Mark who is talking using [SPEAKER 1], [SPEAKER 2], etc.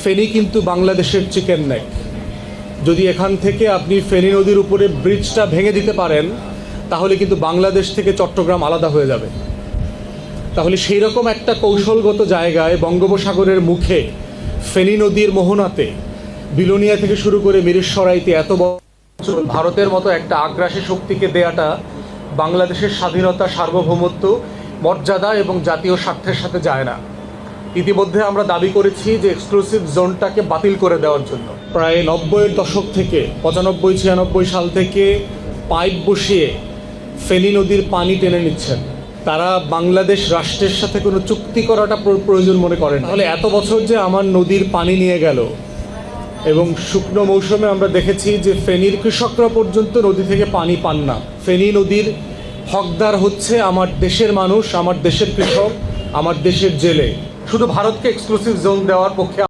[SPEAKER 1] ফেনী কিন্তু বাংলাদেশের chicken neck. যদি এখান থেকে আপনি ফেনী নদীর উপরে ব্রিজটা ভেঙে দিতে পারেন, তাহলে কিন্তু বাংলাদেশ থেকে চট্টগ্রাম আলাদা হয়ে যাবে। তাহলে সেই রকম একটা কৌশলগত জায়গায় বঙ্গোপসাগরের মুখে ফেনী নদীর মোহনাতে বিলোনিয়া থেকে শুরু করে মিরসরাইতে এত বছর ভারতের মতো একটা আগ্রাসী শক্তিকে দেয়াটা বাংলাদেশের স্বাধীনতা, সার্বভৌমত্ব, মর্যাদা এবং জাতীয় স্বার্থের সাথে যায় না। ইতিমধ্যে আমরা দাবি করেছি যে এক্সক্লুসিভ জোনটাকে বাতিল করে দেওয়ার জন্য। প্রায় 90-এর দশক থেকে 95-96 সাল থেকে পাইপ বসিয়ে ফেনী নদীর পানি টেনে নিচ্ছেন। তারা বাংলাদেশ রাষ্ট্রের সাথে কোনো চুক্তি করাটা প্রয়োজন মনে করেন। তাহলে এত বছর যে আমার নদীর পানি নিয়ে গেল, এবং শুকনো মৌসুমে আমরা দেখেছি যে ফেনীর কৃষকরা পর্যন্ত নদী থেকে পানি পান না। ফেনী নদীর হকদার হচ্ছে আমার দেশের মানুষ, আমার দেশের কৃষক, আমার দেশের জেলে। শুধু ভারতকে এক্সক্লুসিভ জোন দেওয়ার পক্ষে